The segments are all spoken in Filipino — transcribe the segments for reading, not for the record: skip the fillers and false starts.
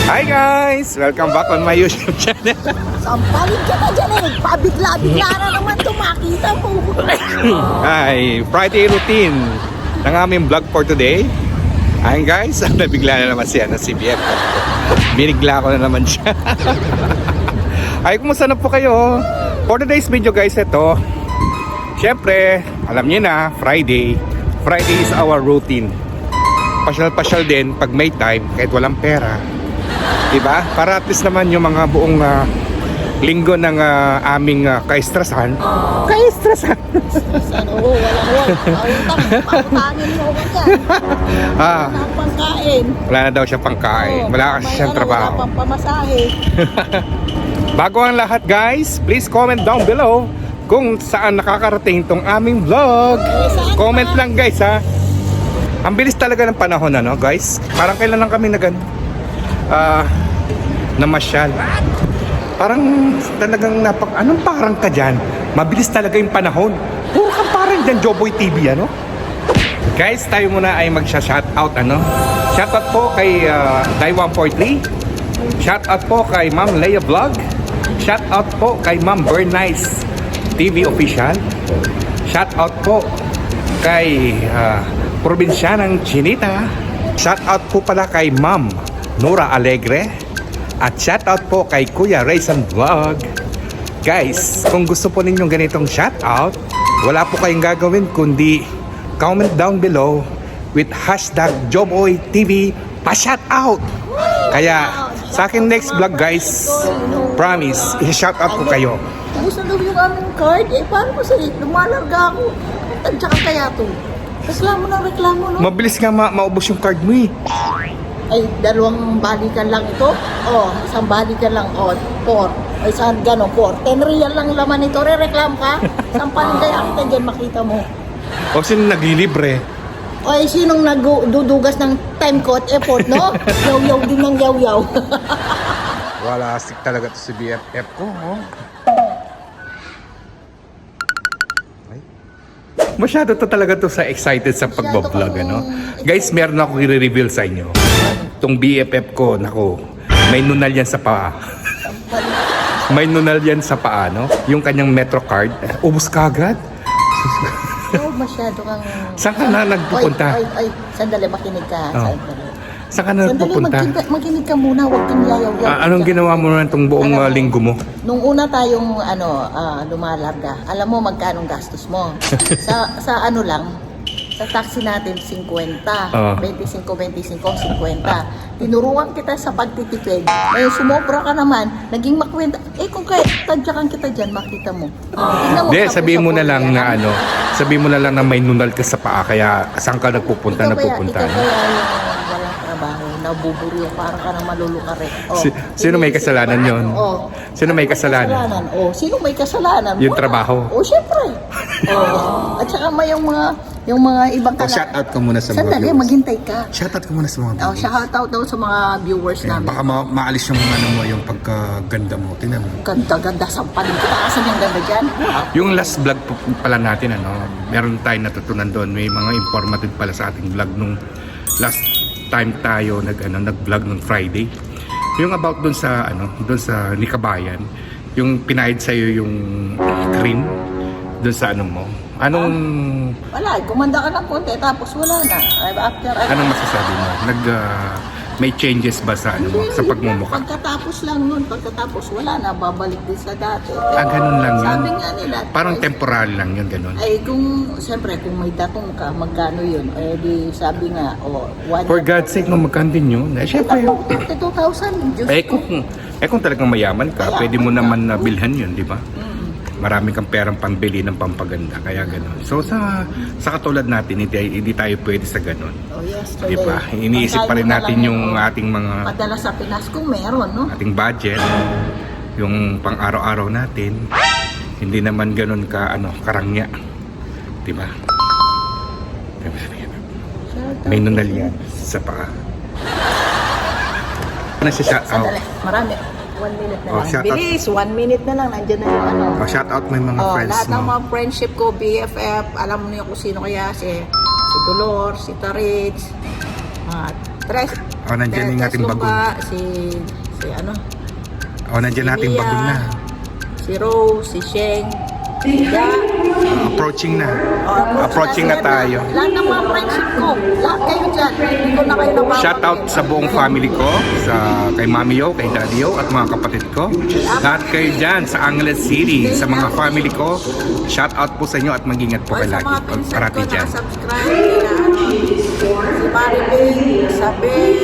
Hi guys! Welcome back on my YouTube channel. Sampalin ka na dyan eh. Pabigla-bigla na naman tumakita mo. Hi! Friday routine ng aming vlog for today. Ayun guys, nabigla na naman si BF. Binigla ko na naman siya. Ay, kumusta na po kayo? For today's video guys, ito. Siyempre, alam niyo na, Friday. Friday is our routine. Pasyal-pasyal din pag may time, kahit walang pera. Diba? Para at least naman yung mga buong linggo ng aming kaistrasan. Kaistrasan! Oo, walang wala. Pautangin mo ka dyan. Wala na pangkain. Wala na daw siya pangkain. Wala kasi siyang trabaho. Wala pang pamasahe. Bago ang lahat guys, please comment down below kung saan nakakarating tong aming vlog. Comment lang guys ha. Ang bilis talaga ng panahon ano guys. Parang kailan lang kami namasyal. Parang talagang anong parang ka dyan? Mabilis talaga yung panahon. Puro kang parang dyan Joboy TV ano. Guys, tayo muna ay magsha-shoutout ano. Shoutout po kay Dai143. Shoutout po kay Ma'am Leia Vlog. Shoutout po kay Ma'am Bernice TV Official. Shoutout po kay Probinsyanang Chinita. Shoutout po pala kay Ma'am Nora Alegre. At shoutout po kay Kuya Rayson Vlog. Guys, kung gusto po ninyong ganitong shoutout, wala po kayong gagawin kundi comment down below with hashtag JoboyTV pa-shoutout. Kaya sa akin next vlog guys, promise, i-shoutout ko kayo. Gusto daw yung aming card. Eh, paano mo sa'yo? Lumalarga ako. Tansya ka kaya to. Reklamo no? Mabilis nga maubos yung card mo eh. Ay, dalawang balikan lang ito. Oh, isang balikan lang. Oh, 4. Ay, saan gano'n? 4. 10 real lang laman ito. Re-reklam ka? Sampalin kaya kita dyan, makita mo. O sino naglilibre? O, ay, sinong nagdudugas ng time ko at effort, no? Yaw-yaw din ng yaw-yaw. Wala, stick talaga to si BFF ko, oh. Ay. Masyado to talaga to sa excited sa pagbablog, ano? Guys, meron ako i-reveal sa inyo. Itong BFF ko, nako, may nunal yan sa paa. May nunal yan sa paa, no? Yung kanyang Metro card, ubus ka agad. Oh, masyado kang... Saan ka na nagpupunta? Ay, sandali, makinig ka. Oh. Saan ka na Sandali, nagpupunta? makinig ka muna, huwag kang yayaw-yaw. Anong ginawa mo na itong buong linggo mo? Nung una tayong lumalarga, alam mo magkano gastos mo? sa ano lang, sa taxi natin 50, 25, 50. Tinuruan kita sa pagtitipid. Ngayon sumobra ka naman, naging makwenta. Eh kung kaya tadyakan kita dyan, makita mo. Hindi, sabihin mo na lang na sabihin mo na lang na may nunal ka sa paa, kaya saan ka nagpupunta, Ikaw nagpupunta. kaya yung walang trabaho, nabuburiya, parang ka nang malulukare. Sino may kasalanan yon? Sino may kasalanan? Sino may kasalanan? Yung trabaho. Syempre. At saka may yung mga ibang Shoutout ka muna sa mga Sandali, viewers. maghintay ka. Shoutout ka muna sa mga viewers. Shoutout daw sa mga viewers namin. Baka maalis yung mo, yung pagkaganda mo. Tingnan mo. Ganda, sampalin kita. Asan yung ganda dyan? Yung last vlog pala natin, meron tayong natutunan doon. May mga informative pala sa ating vlog nung last time tayo nag-vlog ng Friday. Yung about doon sa Nikabayan, yung pinahid sa'yo yung cream doon sa mo. Wala, kumanda ka ng konti tapos wala na. Anong masasabi mo? May changes ba sa sa pagmumukha? Pagkatapos lang nun, wala na, babalik din sa dati. Ganun lang yun. Sabi nga nila. Parang temporary lang yun, ganun. Ay, siyempre, kung may datong ka, magkano yun? Eh, di sabi nga, For God's sake, magkano din yun? Siyempre. 32,000. Kung talagang mayaman ka, pwede mo naman nabilhan yun, di ba? Marami kang perang pambili ng pampaganda, kaya gano'n. So sa katulad natin, hindi tayo pwede sa gano'n. Di ba? Iniisip pa rin natin yung ating mga... Madalas sa Pinas kung meron, no? Ating budget, yung pang-araw-araw natin, hindi naman gano'n karangya. Di ba? May nunal yan sa paa. Ano siya? Sandali, marami. 1 minute na lang. Shoutout. Bilis, 1 minute na lang. Nandiyan na yung Shout out may mga friends lahat ng mo. mga friendship ko, BFF, alam mo niyo kung sino kaya si Dolor, si Tarits, O, nandiyan yung ating bagong. Si ano? O, nandiyan nating Mia, bagong na. Si Rose, si Sheng, si Da. Approaching na. Oh, Approaching na tayo. Lahat ng mga friendship ko. Lahat kayo dyan. Hindi ko na kayo nababanggit. Shout out sa buong family ko, sa kay Mami Yo, kay Daddy Yo, at mga kapatid ko. Lahat kayo dyan sa Angeles City, sa mga family ko. Shout out po sa inyo at mag-ingat po kayo Sa lagi. mga pinsan Parati ko dyan. nakasubscribe kaya si Maribel, Isabel,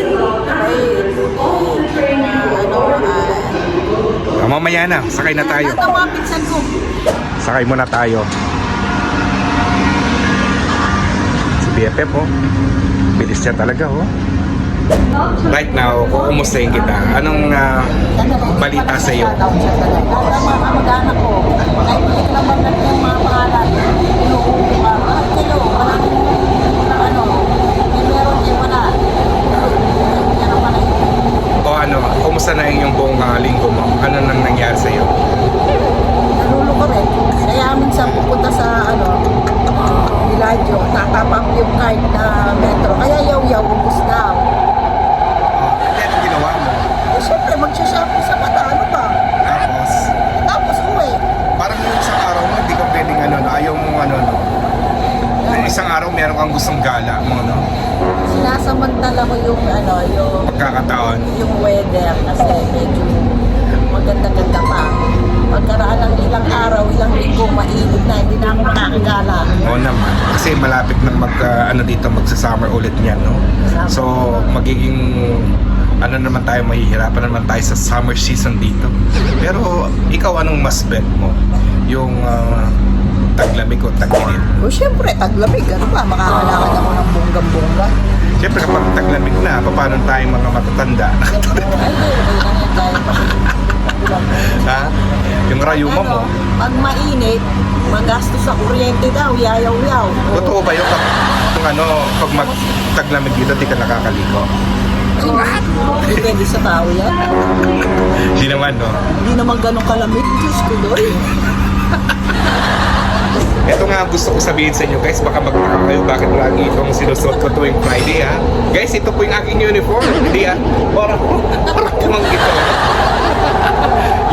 Rain, Mamaya na, sakay na tayo. lahat ng mga pinsan ko. Sakay muna tayo. Si BFF oh. Bilis siya talaga oh. Right now, kukumustahin kita. Anong balita sa iyo? Lahat ng mga kamag-anak ko, kahit hindi ko naman natin yung mga pangalan, inuupo ka, bakit kayo, walang, may meron kayo wala. Yan ang pala yun. O ano, kumusta na yung buong linggo mo? Ano nang nangyari sa iyo? Nalulo ko rin. Kaya minsan pupunta sa Villaggio, tatapap yung card na metro. Kaya yaw-yaw, ubus daw. Ano ginawa mo? Eh, syempre, magsha-shopping sa mata, ano ba? Tapos, Tapos uwi. parang yung isang araw mo, hindi ka pwedeng ayaw mo no? Isang araw meron kang gustong gala mo, no? Sinasamantala ko yung Pagkakataon. yung weather kasi medyo maganda-ganda pa. Pagkaraan ng ilang araw, ilang linggo, mainit na, hindi na ako makakagala. Oo naman. Kasi malapit nang dito, magsa-summer ulit niyan, no? So, magiging naman tayo, mahihirapan naman tayo sa summer season dito. Pero, ikaw anong mas bet mo? Yung taglamig o tag-init? O syempre, taglamig, ano ba? Makakalakad ako ng bonggang-bongga. Siyempre, kapag taglamig na, paano tayo mga matatanda? Ha? Yung rayuma mo? Pag mainit, magastos sa kuryente daw, yayaw-yaw. Totoo ba yun? Pag mag-taglamig dito, di ka nakakaliko? Hindi pwede sa tao yan. Di naman, no? Hindi naman ganun kalamig, Diyos ko doy. Ito nga ang gusto ko sabihin sa inyo guys, baka magtaka kayo bakit lagi itong sinusuot ko tuwing Friday ha. Guys, ito po yung aking uniform, hindi ha. Parang kumang ito.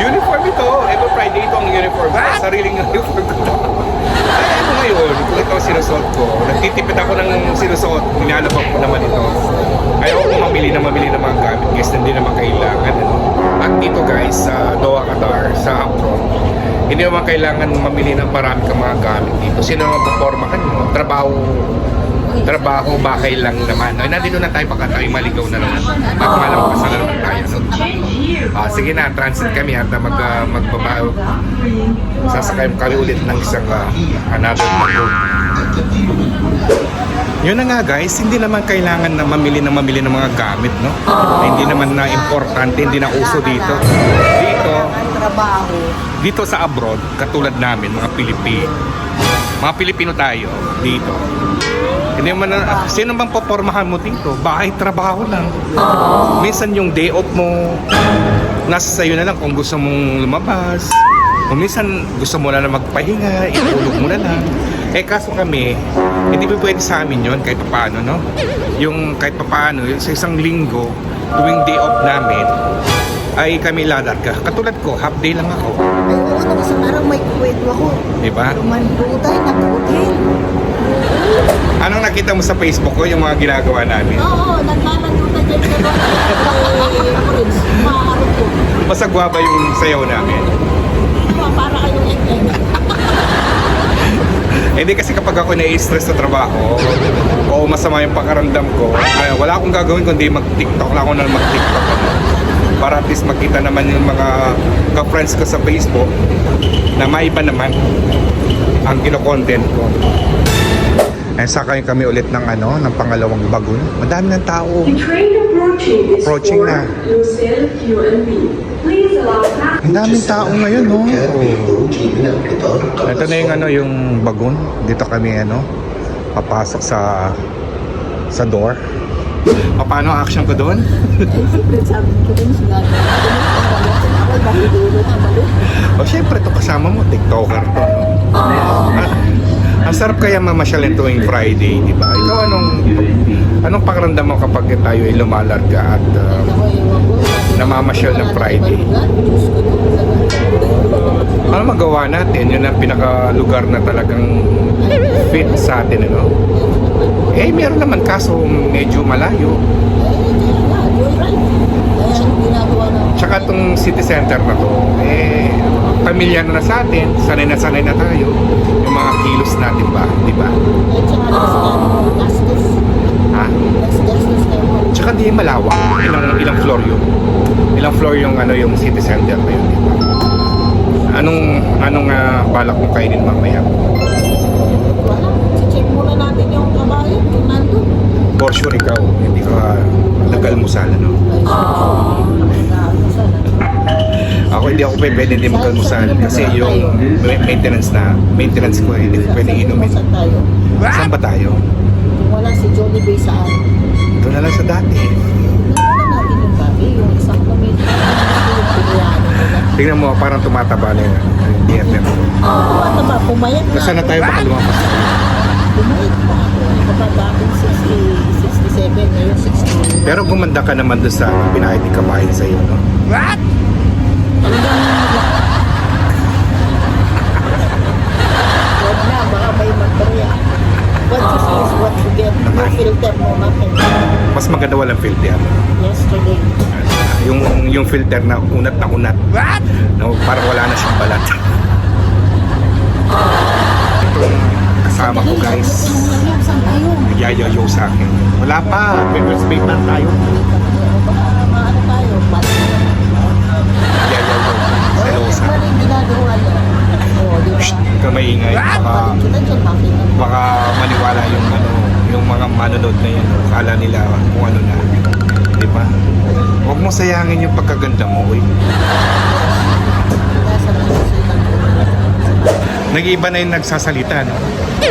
Uniform ito, every Friday ito ang uniform. Sariling uniform ito. Ay, ano ngayon, ito ang sinusuot ko. Nagtitipid ako ng sinusuot, nilalabak ko naman ito. Ayaw ko mamili ng mga gamit guys, hindi naman kailangan. Ano? At dito guys, sa Doha, Qatar, sa abroad, hindi naman kailangan mamili ng marami kang mga gamit dito. Sino ang mapupormahan mo? Trabaho, bahay lang naman. Ay, nandito na tayo baka tayo maligaw na naman. Baka malampasan na naman tayo. No? Sige na, transit kami at magbabaho. Sasakay kami ulit ng isang another motor. Yun na nga guys, hindi naman kailangan na mamili ng mga gamit, no? Hindi naman na importante, hindi na uso dito. Trabaho. Dito sa abroad, katulad namin, mga Pilipino tayo dito. Hindi man sino bang popormahan mo dito? Bahay, trabaho lang. Minsan yung day off mo, nasa sayo na lang kung gusto mong lumabas. Kung minsan gusto mo na magpahinga, itulog mo na lang. Kaso kami, hindi pa pwede sa amin yun kahit paano, no? Yung kahit paano, sa isang linggo, tuwing day off namin, ay kami lalarga. Katulad ko, half day lang ako. Ay, oo, nung isang araw may kwento ako. Diba? Lumandutay, nag-hotel. Anong nakita mo sa Facebook ko, yung mga ginagawa namin? Oo, naglalandutay dyan sa Prince. Maharap ko. Masagwa ba yung sayaw namin? Para kayong egg-egg. Hindi kasi kapag ako na-stress sa trabaho o masama yung pakaramdam ko, wala akong gagawin kundi mag-TikTok lang ako na mag-TikTok. Para at least makita naman yung mga ka-friends ko sa Facebook na maiba naman ang kino-content ko. Sakay kami ulit ng ng pangalawang bagon. Madami ng tao. Approaching na. Ang daming tao ngayon, no? Ito na yung yung bagon. Dito kami papasok sa door. Paano ang action ko doon? Sabi ko din sila. Ako bakit dulo na balik? O syempre, ito kasama mo, TikToker to. Ang sarap kaya mamasyal nito tuwing Friday, di ba? Ikaw, anong pakiramdam mo kapag tayo ay lumalarga at namamasyal ng Friday? Ano magawa natin? Yun ang pinaka-lugar na talagang fit sa atin, ano? Eh, meron naman kaso medyo malayo. Tsaka itong city center na to, eh, pamilya na sa atin, sanay na tayo. Yung mga kilos natin ba, di ba? Ha? Tsaka di malawak. Ilang floor yun? Ilang floor yung yung city center na yun, di ba? Anong balak mo kainin mamaya? Check muna natin yung kabayan kung nandun. For sure ikaw, hindi ka nag-almusal, ano? Ako hindi ako pwede din mag-almusal kasi yung maintenance ko hindi ko pwede inumin. Saan ba tayo? Wala si Johnny Bay saan? Ito na lang sa dati. Wala natin yung gabi, yung isang kilometer. Yung pinayaan nila. Tingnan mo, parang tumataba na yung DFM. Tumataba, pumayat na. Nasaan na tayo baka lumapas tayo? Pumayat pa ako. Kapag 67, ngayon 60. Pero gumanda ka naman doon sa binayad ni kabayan sa iyo, no? Hanggang wag na, baka may magbarya. What you see is what you get. Yung filter mo, nothing. Mas maganda walang filter. Yesterday. Yung filter na unat na unat. No, parang wala na siyang balat. Itong kasama ko, guys. Saan tayo? Nagyayayaw sa akin. Wala pa. Papers paper tayo. Baka maano tayo, Nagyayayaw. Selosa. Ano yung ginagawa niya? Oo, di ba? Huwag ka maingay. Kita dyan, makita mo. Baka maniwala yung mga manonood na yan. Akala nila kung ano na. Di ba? Huwag mo sayangin yung pagkaganda mo, uy. Nag-iiba na yung nagsasalita, no?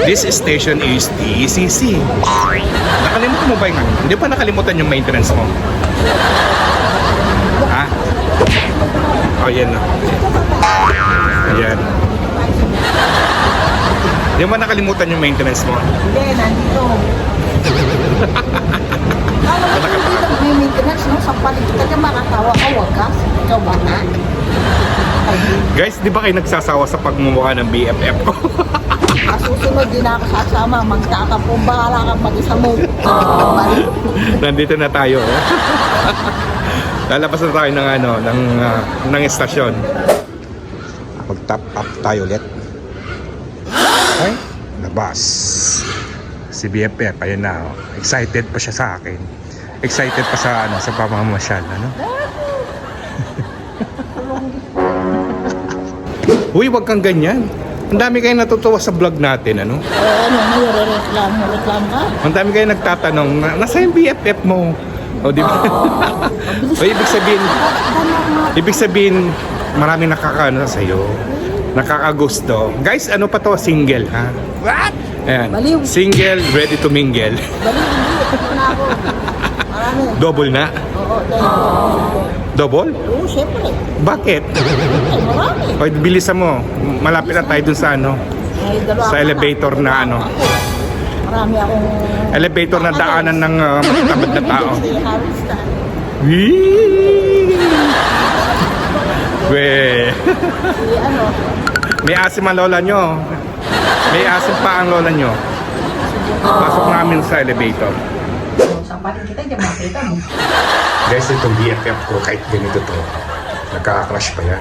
This station is DECC. Nakalimutan mo ba yung ano? Hindi pa nakalimutan yung maintenance mo? Ha? Oh, yan na. Ayan. Hindi mo nakalimutan yung maintenance mo? Hindi, nandito. Alam mo, hindi lang may maintenance, no? Sa palit ka dyan, makatawa ka, wag ka. Ikaw ba na? Guys, di ba kayo nagsasawa sa pagmumukha ng BFF ko? Masusunod din ako sasama, magkakapong bahala ka mag-isa mo. Nandito na tayo. Oh. Lalabas na tayo ng estasyon. Mag-top up tayo ulit. Okay? Labas. Si BFF, ayun na. Oh. Excited pa siya sa akin. Excited pa sa sa pamamasyal, ano? Uy, wag kang ganyan. Ang dami kayo natutuwa sa vlog natin, ano? Ngayon, reklamo ka? Ang dami kayo nagtatanong, nasa yung BFF mo? O, di ba? O, ibig sabihin, maraming nakakaano sa'yo. Nakakagusto. Guys, ano pa to? Single, ha? What? Ayan. Baliw. Single, ready to mingle. Bali, hindi. Ito na ako. Marami. Double na? Oo, dahil. Double? Oo, syempre. Bakit? Ay, marami. O, bilisan mo. Malapit na tayo dun sa Ay, dalawa sa ka elevator na Marami akong... elevator na daanan ng matabad na tao. Halos na. Wee! We. Si ano, May asim ang lola nyo. May asim pa ang lola nyo. Pasok namin sa elevator. sampatin kita, hindi makita mo. Guys, itong BFF ko, kahit ganito to, nagkaka-crush pa yan.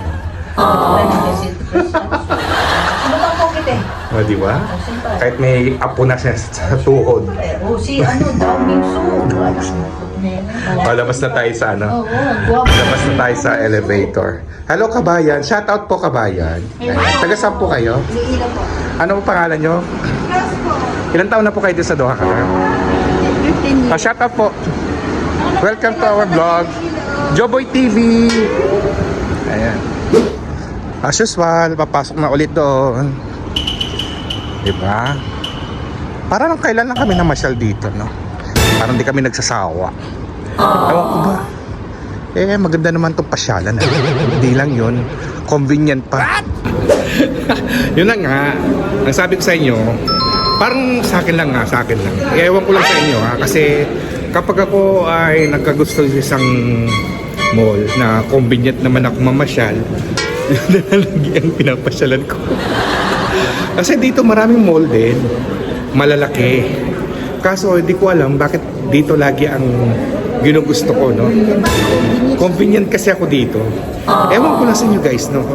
Ano ba po kita eh? O, di ba? Kahit may apo na siya sa tuhod. O si ano, Downing Su. Palabas na tayo sa Oo, guwapo. Labas na tayo sa elevator. Hello, kabayan. Shout out po, kabayan. Ayan. Taga saan po kayo? Iilan po. Ano po pangalan nyo? Ilan taon na po kayo dito sa Doha, Qatar? 15 years. Shout out po. Welcome to our vlog. Joboy TV. Ayan. As usual, papasok na ulit doon. Diba? Parang kailan lang kami namasyal dito, no? Parang di kami nagsasawa. Ewan ko ba? Maganda naman itong pasyalan. Hindi lang yun. Convenient pa. Yun lang nga. Ang sabi ko sa inyo, parang sa akin lang. Ewan ko lang sa inyo ha. Kasi kapag ako ay nagkagusto sa isang mall na convenient naman ako mamasyal, yun na lagi ang pinapasyalan ko. Kasi dito maraming mall din, malalaki. Kaso hindi ko alam bakit dito lagi ang ginugusto ko, no? Convenient kasi ako dito. Ewan ko lang sa inyo guys, no?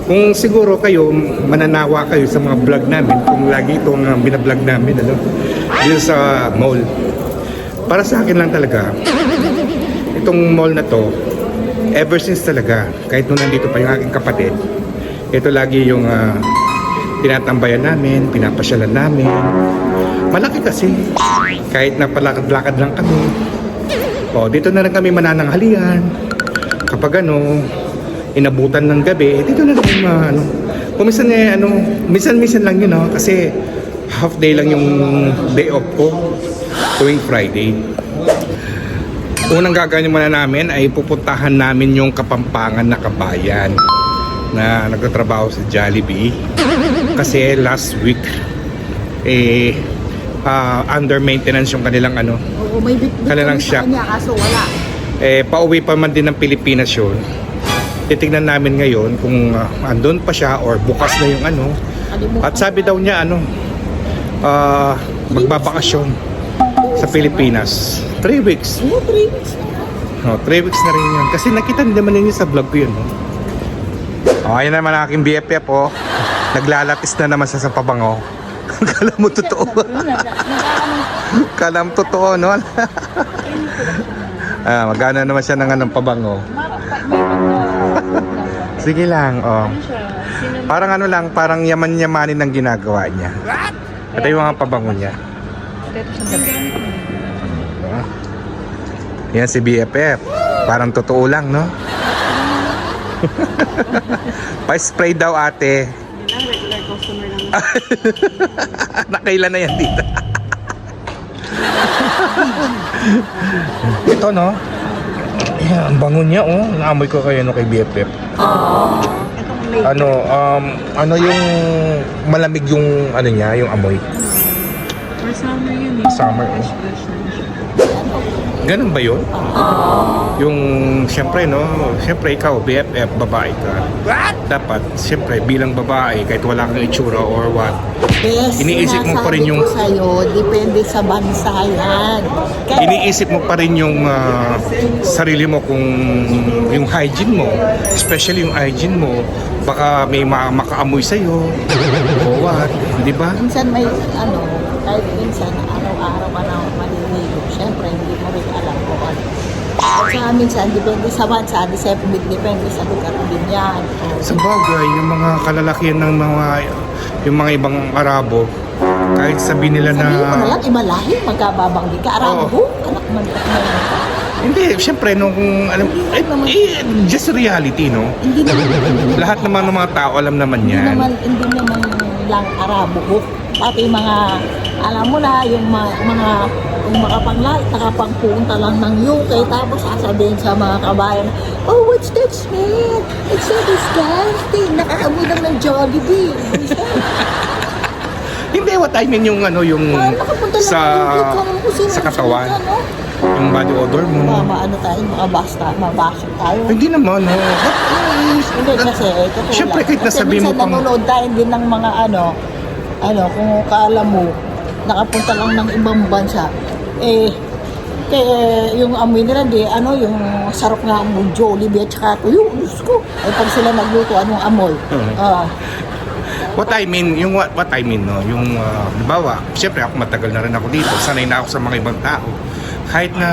Kung siguro kayo, mananawa kayo sa mga vlog namin, kung lagi itong binablog namin, ano? Dito sa mall. Para sa akin lang talaga, itong mall na to, ever since talaga, kahit nung nandito pa yung aking kapatid, ito lagi yung tinatambayan namin, pinapasyalan namin. Malaki kasi, kahit napalakad-lakad lang kami. O, dito na rin kami manananghalian. Kapag inabutan ng gabi, dito na rin kung minsan lang yun, kasi half day lang yung day off ko tuwing Friday. Unang gagawin muna namin ay pupuntahan namin yung Kapampangan na kabayan na nagtatrabaho sa Jollibee kasi last week under maintenance yung kanilang Oo, may kanilang shop. niya, kaso wala. Pauwi pa man din ng Pilipinas yun. Titignan namin ngayon kung andun pa siya or bukas na yung At sabi daw niya magbabakasyon sa Pilipinas. 3 weeks. Oo, 3 weeks na. 3 weeks na rin yun. Kasi nakita naman ninyo sa vlog ko yun. Ayun naman aking BFF Naglalapis na naman siya sa pabango. Kala mo totoo. Kala mo totoo, no? Magana naman siya ng pabango. Sige lang, Parang parang yaman-yamanin ang ginagawa niya. Ito yung mga pabango niya. Yan si BFF. Parang totoo lang, no? Pa-spray daw ate. Regular customer lang. Nakailan na yan dito. Ito, no? Ayan, ang bango niya, Naamoy ko kayo kay BFF. Yung malamig yung niya, yung amoy. For summer yun Summer, Fresh na siya. Ganun ba yun? Yung, siyempre ikaw, BFF, babae ka. Dapat, siyempre, bilang babae, kahit wala kang itsura or what, Yes, iniisip mo pa rin yung... sinasabi ko sa'yo, depende sa bansa yan. Iniisip mo pa rin yung sarili mo kung yung hygiene mo, especially yung hygiene mo, baka may makaamoy sa'yo o what, di ba? Minsan may kahit minsan araw-araw ka na maliligo. Siyempre, hindi mo rin alam kung ano. At saka minsan, depende sa bansa, depende sa lugar din yan. Sa bagay, yung mga kalalakihan ng yung mga ibang Arabo, kahit sabi nila na... Sabihin mo na lang, imalahi, magkababanggi ka. Arabo, anak man ka. Hindi, siyempre, just reality, no? Hindi naman. Lahat naman ng mga tao, alam naman Hindi yan. naman lang Arabo. Pati mga, alam mo na, yung nakapangpunta lang ng UK, tapos sasabihin sa mga kabayan, oh, what's that smell? It's so disgusting. Nakakamoy lang ng Jollibee. Hindi, what I mean yung Nakapunta lang ng UK kung sino sa katawan. Yung body odor mo. Mabasok tayo. Hindi naman, no? Hindi kasi, totoo Siyempre, lang. kahit nasabihin mo Kasi pang... minsan nanonood tayo din ng mga kung kaala mo, nakapunta lang ng ibang bansa, yung amoy nila, yung sarap nga ang Jollibee at saka tuyo, Diyos ko. Ay pag sila nagluto, anong amoy? What I mean, what I mean, no, yung, dibawa, siyempre ako matagal na rin ako dito, sanay na ako sa mga ibang tao. Kahit na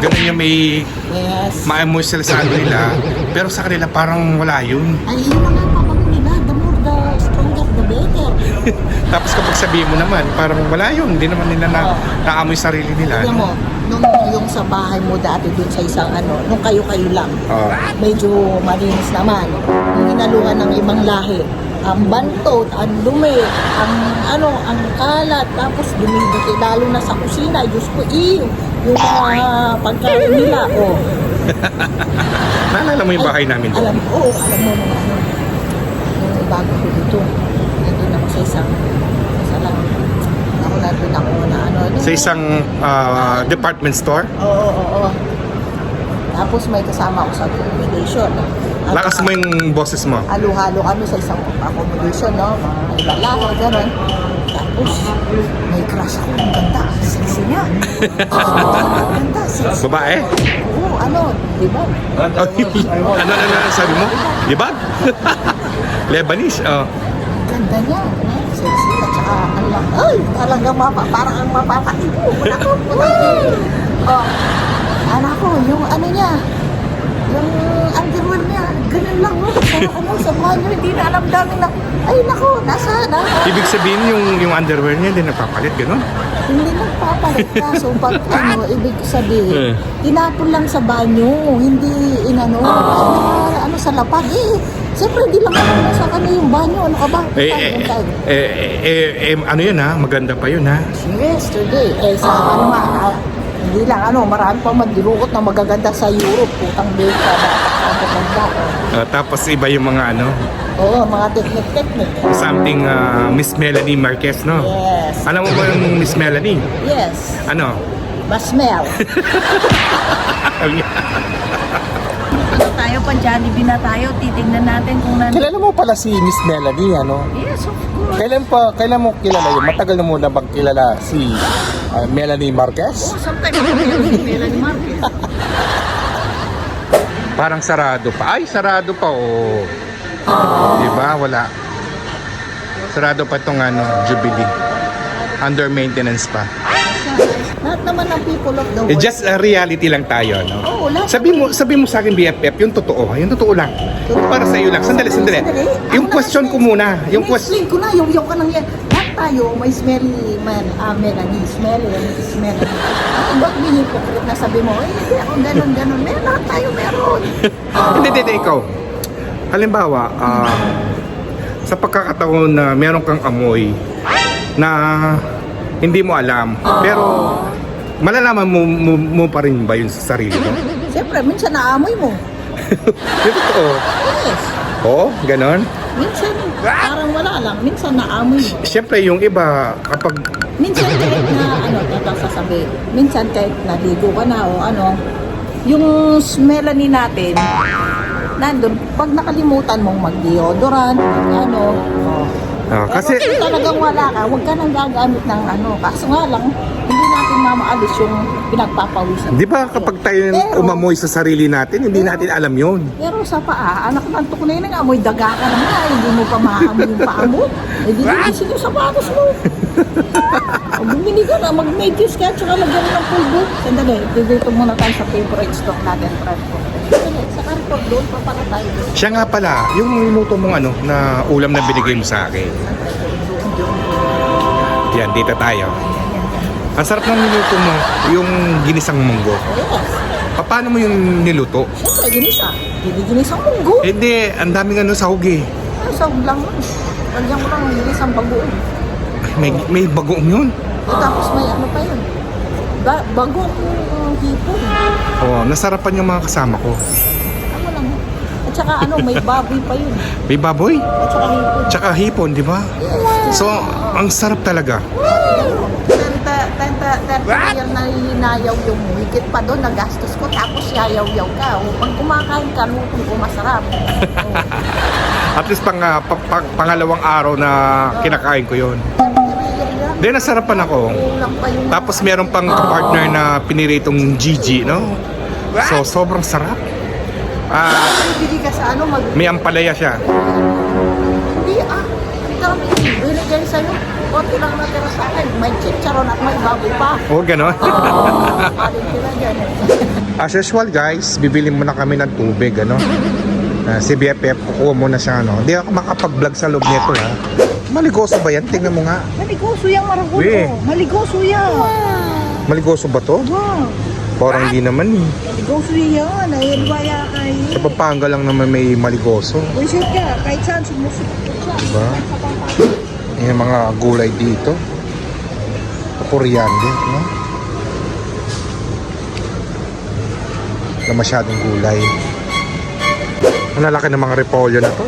ganun yung may Yes. maamoy sila sa nila, pero sa kanila parang wala yun. Ay, yun na nga pabango nila, the more the stronger, the better. Tapos kapag sabihin mo naman, parang wala yun, hindi naman nila naamoy sarili nila. Alam mo, nung yung sa bahay mo dati dun sa isang nung kayo-kayo lang, medyo malinis naman. Yung ginaluhan ng ibang lahi, ang bantot, ang dumi, ang kalat, tapos dumidiki, lalo na sa kusina, Diyos ko, yung mga pagkain nila, Naalala mo yung bahay namin doon? alam mo naman, may bago ko dito. Nandun ako sa isang, isa lang, ako nandun ako na ano. Sa isang department store? Oo. Tapos may kasama ako sa accommodation. Lakas mo yung boses mo. Halo-halo kami sa isang accommodation, no? Mga ibang lahi, gano'n. Tapos, may crush ako. Ang ganda. Sexy niya. Ang ganda. Sexy. Babae? Oo, ano, di ba? Ano sabi mo? Diba? Lebanese, oh. Ang ganda niya. Sexy. At saka, ang lang. Ay, talagang parang ang mapapaibo. Wala ko. Oh, anak ko, yung ano niya, yung underwear niya, ganun lang, no? Sa banyo, hindi na alam namin na, ay, nako, nasa. Ibig sabihin yung underwear niya hindi nagpapalit, gano'n? Hindi nagpapalit na. So, pag ibig sabihin, tinapon lang sa banyo, hindi inano, ano sa lapag, siyempre, hindi lang ano sa kanya yung banyo, ano ka ba? Ano yun ha? Maganda pa yun ha? Yesterday, sa ano hindi lang marami pa magdirukot na magaganda sa Europe, putang Belka, magaganda. Tapos iba yung mga Oo, mga technique. something Miss Melanie Marquez, no? Yes. Alam mo ba yung Miss Melanie? Yes. Ano? Basmel. Tayo pa, Jollibee na tayo. Titignan natin kung Kilala mo pala si Miss Melanie, ano? Yes, of course. Kailan mo kilala yun? Matagal na muna bang kilala si Melanie Marquez? Oh, sometimes Melanie Marquez. Parang sarado pa. Ay, sarado pa, oh. Diba? Wala. Sarado pa itong Jubilee. Under maintenance pa. Lahat naman ng people of the world. Just a reality lang tayo, no? Oo, lahat. Sabi mo sa akin, BFF, yung totoo lang. Para sa iyo lang. Sandali. Yung question ko muna. Yung question. Explain ko na, yung ka nang yan. Lahat tayo, may smelly man, Melanie, smelly. Ba't may hypocrite na sabi mo, hindi ako ganon. Lahat tayo meron. Hindi, ikaw. Halimbawa, sa pagkakataon na meron kang amoy na hindi mo alam, pero malalaman mo pa rin ba yun sa sarili mo? Siyempre, minsan naamoy mo. Yung totoo. Yes. Oo, ganon. Minsan, parang wala lang. Minsan naamoy mo. Siyempre, yung iba, kapag Minsan kahit na, sasabi, minsan kahit naligo ka na o yung smelly natin, nandun, pag nakalimutan mong mag-deodorant, kasi pero kung talagang wala ka, huwag ka nang gagamit ng kaso nga lang, hindi natin mamaalis yung pinagpapawisan. di ba kapag tayo umamoy sa sarili natin, hindi natin alam yun. Pero sa paa, anak ng tukunay na nga, amoy daga ka na nga, hindi mo pa maamoy yung paa mo. Hindi gigising yung sapatos mo. Bumili ka na, mag-medius ka, tsaka mag-gano ng pulbo. Sandali, dito muna tayo sa favorite stock natin, Fredco. Sa Carrefour doon, papala tayo doon. Siya nga pala, yung minuto mong na ulam na binigay mo sa akin. Yan, dito tayo. Ang sarap ng niluto mo, yung ginisang munggo. Yes. Paano mo yung niluto? Siyempre, ginisa. Hindi ginisang munggo. Hindi, ang daming sahog eh. Sahog lang nun. Lagyan mo lang ginisang bagoong. May bagoong yun. Tapos may pa yun. Bagoong hipon. Oh, nasarapan yung mga kasama ko. Ano lang. At saka may baboy pa yun. May baboy, At saka hipon. tsaka hipon, di ba? So, ang sarap talaga. 30 year na hinayaw yung higit pa doon, nagastos ko, tapos yayaw-yaw ka. Pag kumakain ka, lutong ko masarap. At least pangalawang araw na kinakain ko yun. Then nasarapan ako. Kulang pa yung... Tapos meron pang partner na piniritong Gigi, no? So, sobrang sarap. Bili ka sa May ampalaya siya. Hindi Ang dami. Binigay sa'yo. Konti lang natira sa akin. May chicharon at may baboy pa. Oh, gano'n. Alin sila dyan. As usual guys, bibili muna kami ng tubig, si BFF, kukuha muna siya, Hindi ako makapag-vlog sa loob nito, ha. Maligoso ba yan? Tingnan mo nga. Maligoso yung maragulo. Weh. Maligoso yan. Maligoso ba to? Wow. Parang hindi naman eh. Maligoso yan. Nahilwaya kayo. Sa Pampanga lang naman may maligoso. Bullshit ka. Kahit saan sumusukot siya. Diba? Yung mga gulay dito. Coriander, no? Wala masyadong gulay. Ang lalaki ng mga repolyo na to.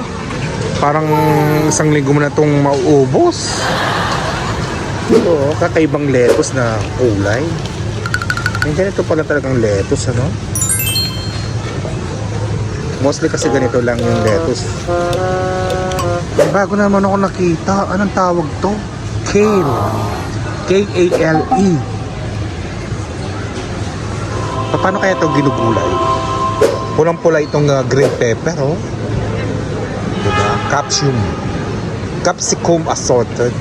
Parang isang linggo mo na itong mauubos. Ito, kakaibang lettuce na kulay. Yung ganito pala talagang lettuce, ano? Mostly kasi ganito lang yung lettuce. Bago naman ako nakita. Anong tawag to? Kale. K-A-L-E. Paano kaya ito ginugulay? Pulang-pula itong green pepper, oh. Diba? Capsicum assorted.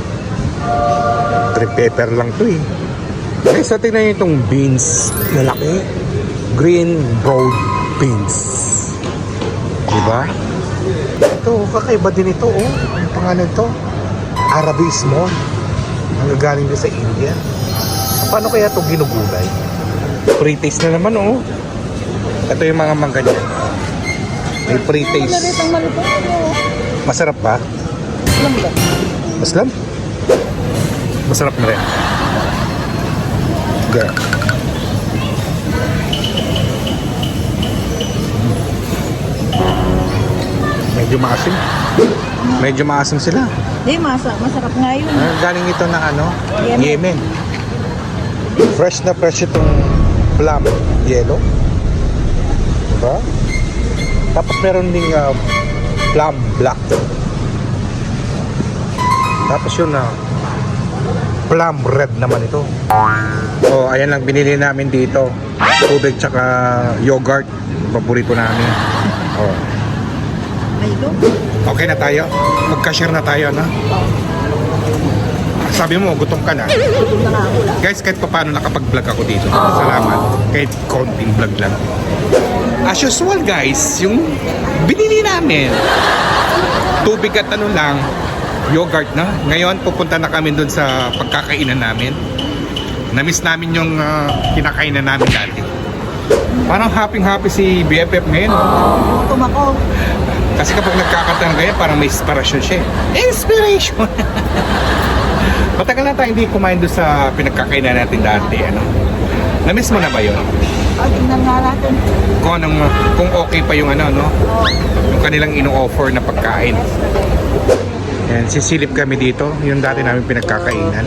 Green pepper lang to eh. Guys, so tingnan nyo itong beans na laki. Green broad beans. Diba? Ito, kakaiba din ito, oh. Ang pangalan ito, Arabismo. Ang gagaling din sa India. Paano kaya ito ginugulay? Pre-taste na naman, oh. Ito yung mga mangga niya. May pre-taste. Masarap ba? Maslam? Masarap na rin. Okay. Medyo maasim sila. Hindi, masarap nga yun. Galing ito ng ano? Yemen. Fresh na fresh itong plum yellow. Diba? Tapos meron ding plum black. Tapos yun plum red naman ito. Oh, ayan lang binili namin dito. Tubig tsaka yogurt. Paborito namin. Oh. Okay na tayo? Magka-share na tayo, no? Sabi mo, gutom ka na. Guys, kahit pa paano nakapag-vlog ako dito. Salamat. Kahit konting vlog lang. As usual, guys, yung binili namin, tubig at ano lang, yogurt na. Ngayon, pupunta na kami dun sa pagkakainan namin. Namiss namin yung kinakainan namin dati. Parang happy si BFF ngayon. Gutom ako. Kasi kapag nagkakanta ng ganyan, parang may inspiration siya. Inspiration! Matagal na tayo hindi kumain doon sa pinagkakainan natin dati. Ano? Namiss mo na ba yun? Tingnan nga natin. Kung okay pa yung ano, no? Yung kanilang ino-offer na pagkain. Yan, sisilip kami dito. Yung dati namin pinagkakainan.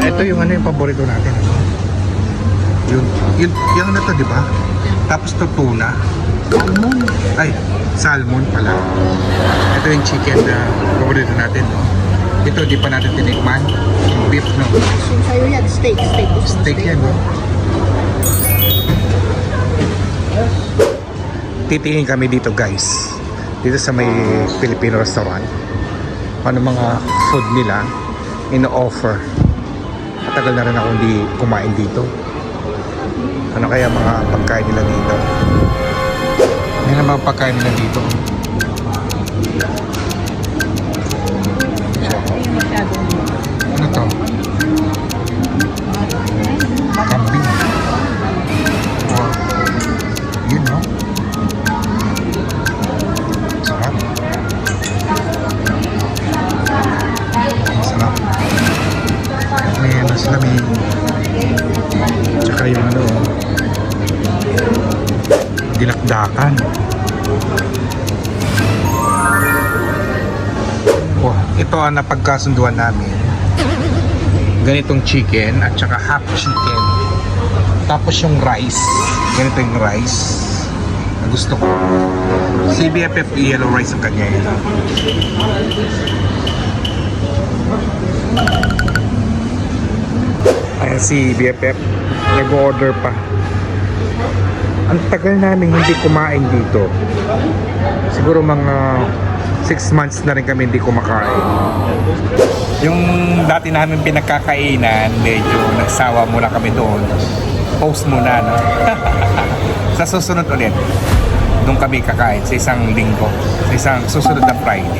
Ito yung ano yung paborito natin. Yung ano to, di ba? Tapos to tuna. Salmon pala. Ito yung chicken na paborito natin, no? Ito, di pa natin tinikman. Yung beef, no? Sa'yo yan, steak. Steak yan, no? Titingin kami dito, guys. Dito sa may Filipino restaurant. Ano mga food nila ino-offer. Matagal na rin ako hindi kumain dito. Ano kaya mga pagkain nila dito? Yan ang mga pagkain nila dito. Ano to? Kambing. Wow. Yun, no? Sarap. Sarap. May ano sila, may tsaka yung ano, dinakdakan. Oh, ito ang napagkasunduan namin. Ganitong chicken at saka half chicken. Tapos yung rice. Ganito yung rice na gusto ko. Si BFF yellow rice ang kanya yun. Ayan si BFF nag-order pa. Ang tagal namin hindi kumain dito. Siguro mga 6 months na rin kami hindi kumakain. Yung dati namin pinagkakainan, medyo nagsawa muna kami doon. Post muna, no? Sa susunod ulit, doon kami kakain sa isang linggo, sa isang susunod na Friday.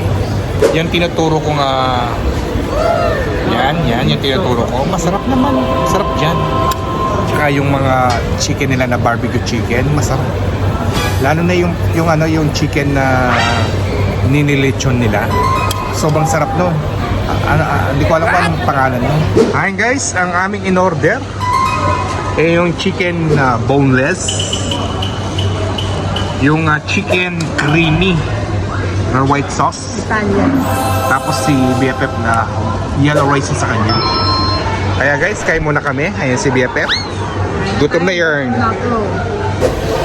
Yung tinuturo ko nga, yan yung tinuturo ko. Masarap naman, masarap dyan. Tsaka yung mga chicken nila na barbecue chicken, masarap. Lalo na yung chicken na ninilechon nila. Sobrang sarap nun. Hindi ko alam kung anong pangalan nun. Ayun guys, ang aming in-order yung chicken na boneless, yung chicken creamy na white sauce. Italian. Tapos si BFF na yellow rice sa kanya. Kaya guys, kain muna kami. Ayan si BFF. Gutom na yarn.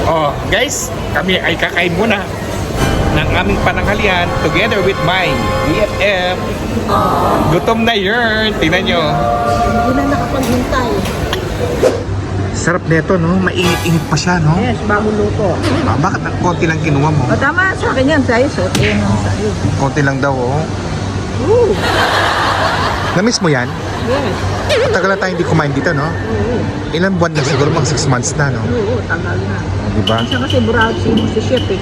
Oh, guys, kami ay kakain muna ng aming pananghalian together with my BFF. Gutom na yarn. Tingnan nyo. Hindi na nakapaghintay. Sarap nito, no? Mainit-init pa siya, no? Yes, bago luto. Bakit konti lang kinuha mo? O tama, sa akin yan, sa'yo. So, yan ang sa'yo. Konti lang daw, oh. Ooh, Namiss mo yan? yes. Matagal na tayo hindi kumain dito, no? Ilan buwan na siguro? Mga 6 months na, no? Oo, tagal na. Diba? Siya kasi buraw si chef eh.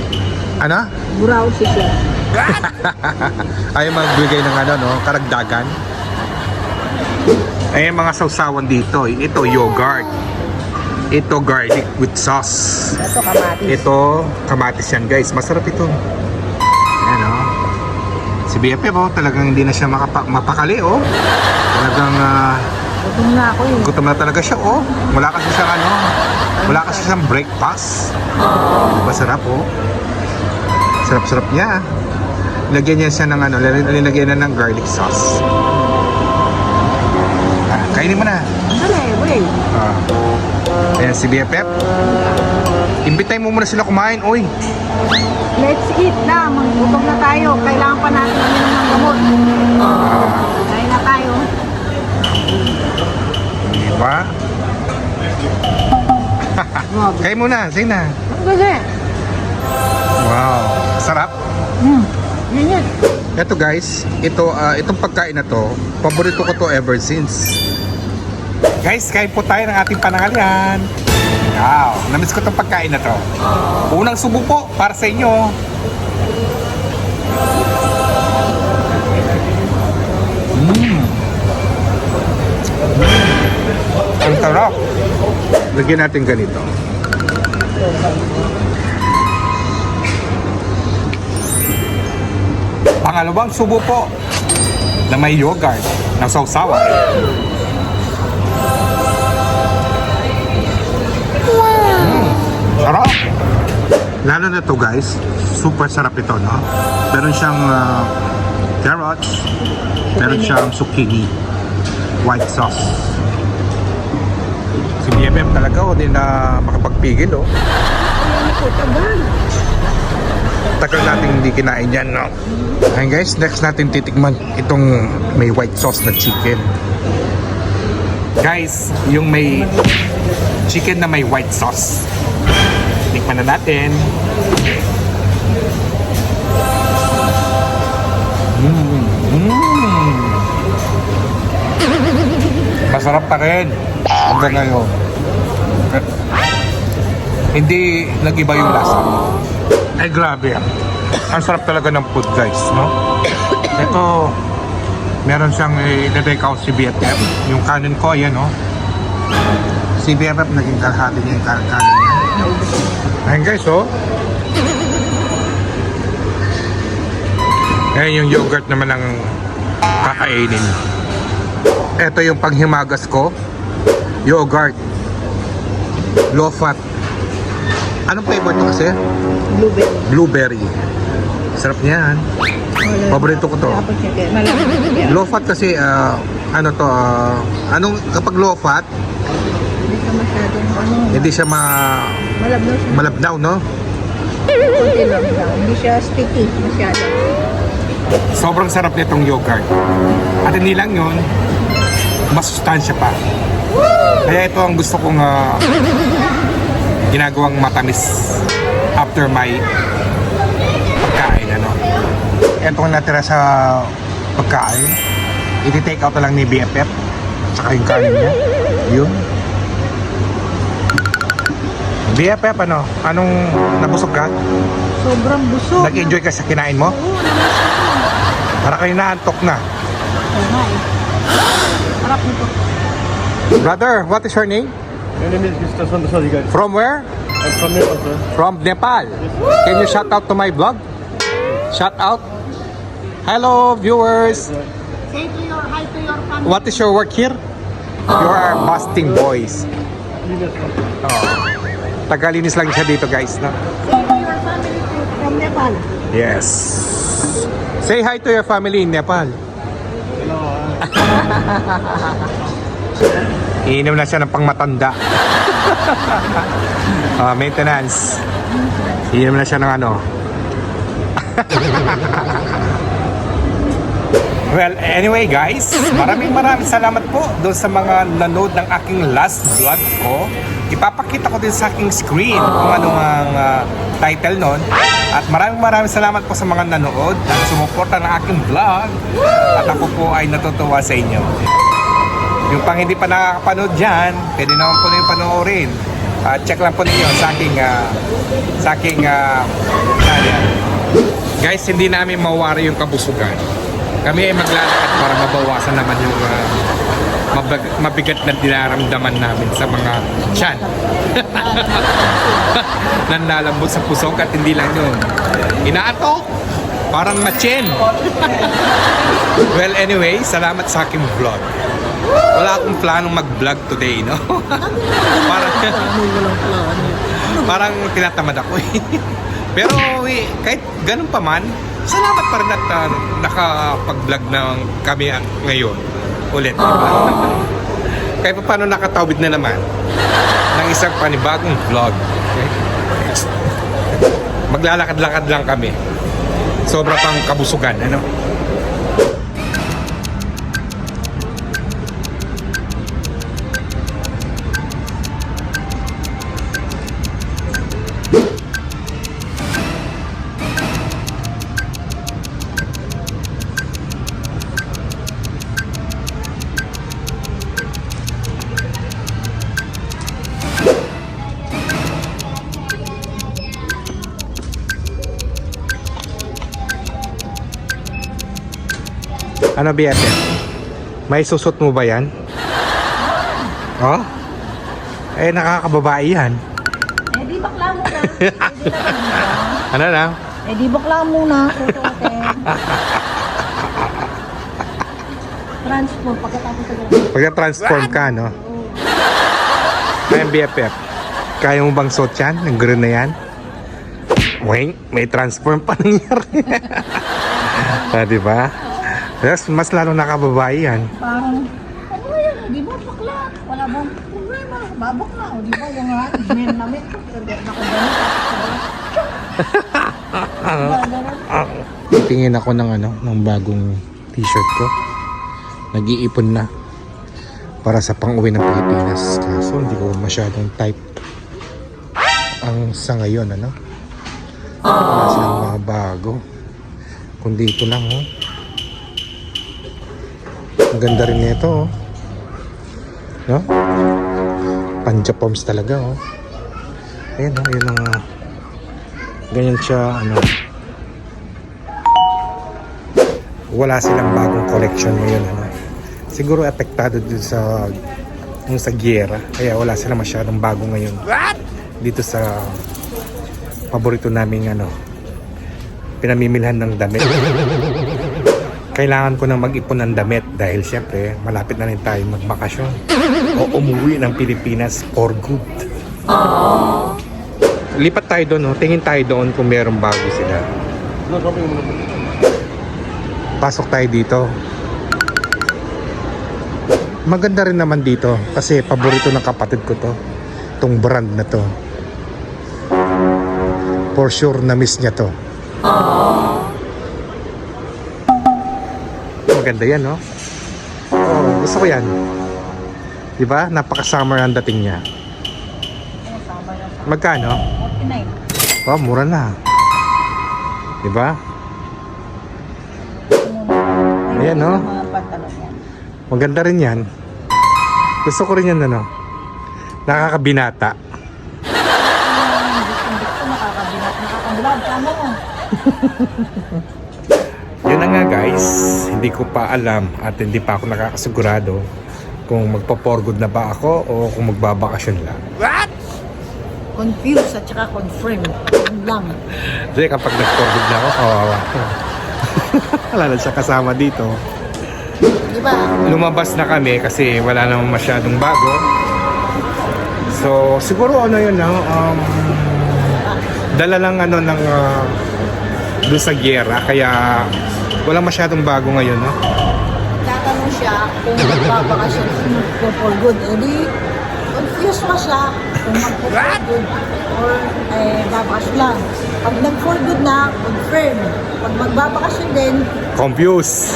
Ano? Buraw si chef. Ayaw magbigay ng ano, no? Karagdagan. Ay, mga sausawan dito. Ito, yogurt. Ito, garlic with sauce. Ito, kamatis. Ito, kamatis yan, guys. Masarap ito. Ayan, oh. Si BFF, oh, talagang hindi na siya mapakali, oh. Talagang, Gutom na ako eh. gutom na talaga siya, oh. Wala kasi siyang, ano, wala kasi siyang breakfast. Diba, sarap, oh. Sarap-sarap niya. Lagyan niya siya ng, ano, nilagyan na ng garlic sauce. Kainin mo na. Dali, wait. Ayan si BFF. Imbitay mo muna sila kumain, oy. Let's eat na. Gutom na tayo. Kailangan pa natin uminom ng gamot. Kain na tayo. Diba? Kain muna, sige na. Kasi. Wow, sarap. Yan yan. Ito guys, itong pagkain na to, paborito ko to ever since. Guys, kain po tayo ng ating pananghalian. Wow, namiss ko itong pagkain na to. Unang subo po para sa inyo. Ang sarap. Lagyan natin ganito. Pangalawang subo po na may yogurt na sausawan. Sarap! Lalo na to guys, super sarap ito, no? Meron siyang carrots, meron siyang zucchini, white sauce. Si BFF talaga, oh, di na makapagpigil, oh. Tagal natin hindi kinain yan, no? Ayun guys, next natin titikman itong may white sauce na chicken. Guys, yung may chicken na may white sauce. Tikman na natin. Masarap pa rin hanggang ngayon. Hindi nag-iba yung lasa. Ay grabe yan. Ang sarap talaga ng food guys, no? Ito, meron siyang i-take out si BFF. Yung kanin ko, ayan, no? Si BFF naging kalahati niya yung kanin niya. Ayan guys, oh. Ayan yung yogurt naman ang kakainin. Ito yung panghimagas ko. Yogurt. Low fat. Anong flavor nyo kasi? Blueberry. Blueberry. Sarap niyan. Paborito ko to. Low fat kasi, ano to, kapag low fat, Hindi ka masyadong hindi siya malabnaw siya. malabnaw, no? Konti lang lang. Hindi siya sticky masyado. Sobrang sarap nitong yogurt. At hindi lang yun, masustansya pa. Kaya ito ang gusto kong ginagawang matamis after my pagkain, ano. Ito ang natira sa pagkain. Iti-take out na lang ni BFF. Tsaka yung kanin niya. Yun. BFF, ano? Anong nabusog ka? Sobrang busog. Nag-enjoy ka sa kinain mo? Oo, namiss ako. Para kayo naantok na. Oo nga eh. Harap nito. Brother, what is your name? My name is Mr. Sandasari, guys. From where? I'm from Nepal, sir. From Nepal. Can you shout out to my vlog? Shout out. Hello, viewers. Say to your hi to your family. What is your work here? You are busting boys. Cleaners, sir. Tagalinis lang siya dito, guys, no? Say to your family from Nepal. Yes. Say hi to your family in Nepal. Iinom na siya ng pangmatanda. Maintenance. Iinom na siya ng ano. Well, anyway guys, maraming salamat po doon sa mga nanood ng aking last vlog ko. Ipapakita ko din sa aking screen kung ano ang title nun. At maraming salamat po sa mga nanood at sumuporta ng aking vlog. At ako po ay natutuwa sa inyo. Yung pang hindi pa nakakapanood dyan, pwede naman po na yung panoorin. Check lang po ninyo sa aking channel. Guys, hindi namin mawari yung kabusugan. Kami ay maglalakad para mabawasan naman yung mabigat na dinaramdaman namin sa mga tiyan. Nanlalambot sa pusok at hindi lang yun. Inaatok! Parang matchen. Well, anyway, salamat sa aking vlog. Wala akong planong mag-vlog today, no? Parang tinatamad ako eh. Pero kahit ganun pa man, salamat pa rin at nakapag-vlog ng kami ngayon ulit. Kahit pa paano nakatawid na naman ng isang panibagong vlog. Okay? Maglalakad-lakad lang kami. Sobra pang kabusugan, ano? Ano, BFF? May susot mo ba yan? Oh? Eh, nakakababae yan. Eh, di bakla muna. Ano na? Eh, di bakla muna. Susuotin. Transform pagkatapos sa ganun. Pagka-transform ka, no? Ayun, BFF. Kaya mo bang suot yan? Ang gano'n na yan? Weng, may transform pa nangyari. Diba? Yes, mas lalo nakababae yan. Parang, ano ba yan? Di ba bakla? Wala bang problema? Babakla. O di ba yung nga, men namin. Tingin ako ng ng bagong t-shirt ko. Nag-iipon na para sa pang-uwi ng Pilipinas. Kaso hindi ko masyadong type ang sa ngayon, ano? Wala silang mga bago. Kundi ito lang, oh. Ang ganda rin nito, oh. No? Panjapoms talaga, oh. Ayan, oh. Ayan ang ganyan siya, ano. Wala silang bagong collection ngayon, ano. Siguro apektado dito sa yung sa giyera. Kaya wala silang masyadong bago ngayon. Dito sa paborito naming, pinamimilhan ng damit. Kailangan ko na mag-ipon ng damit dahil siyempre malapit na rin tayo magbakasyon o umuwi ng Pilipinas for good. Lipat tayo doon, tingin tayo doon kung mayroong bago sila. Pasok tayo dito. Maganda rin naman dito kasi paborito ng kapatid ko to. Itong brand na to. For sure na miss niya to. Maganda yan, no? Oh, gusto ko yan. Diba? Napaka-summer ang dating niya. Magkano? 49. Oh, mura na. Diba? Ayan, no? Mga pantalon yan. Maganda rin yan. Gusto ko rin yan, ano? Nakakabinata. Gusto nakakabinat. Nakakablog ka mo. Yun na nga guys, hindi ko pa alam at hindi pa ako nakakasigurado kung magpa-for-good na ba ako o kung magbabakasyon lang. Confused at saka confirm. Yun lang. Kasi kapag nag-for-good na ako, kawawa ko. Wala na siya kasama dito. Di ba? Lumabas na kami kasi wala namang masyadong bago. So, siguro yun lang, dala lang ng doon sa giyera, kaya Wala masyadong bago ngayon, no? Tatanong siya kung magbabakasyon for good. Eh di, confused pa siya kung mag-for good or babakasyon lang. Pag nag-for good na, confirm. Pag magbabakasyon din, Confused.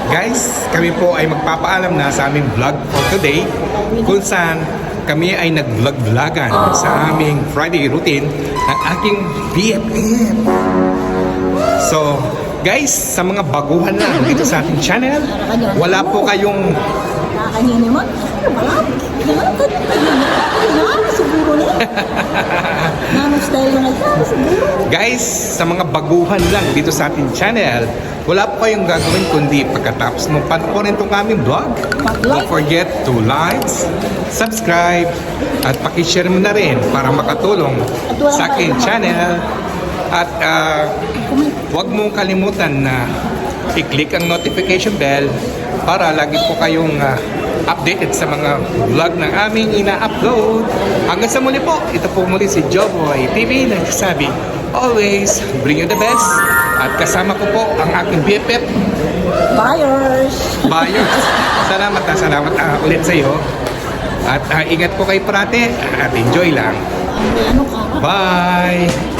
Guys, kami po ay magpapaalam na sa aming vlog for today kung saan kami ay nag-vlog-vlogan sa aming Friday routine ng aking BFF. So, guys, sa mga baguhan lang dito sa ating channel, wala po kayong nakakanini mo. Ano ba lang? Siguro na. Nanong-style na siguro. guys, sa mga baguhan lang dito sa ating channel, wala po kayong gagawin kundi pagkatapos mo panoorin itong aming vlog. Don't forget to like, subscribe, at pakishare mo na rin para makatulong sa aking channel. At huwag mong kalimutan na i-click ang notification bell para lagi po kayong updated sa mga vlog na aming ina-upload. Hanggang sa muli po, ito po muli si Joboy TV nagsasabi, always bring you the best. At kasama ko po ang aking BFF Buyers! Salamat ulit sa iyo. At ingat po kayo parate at enjoy lang. Ano ka? Bye!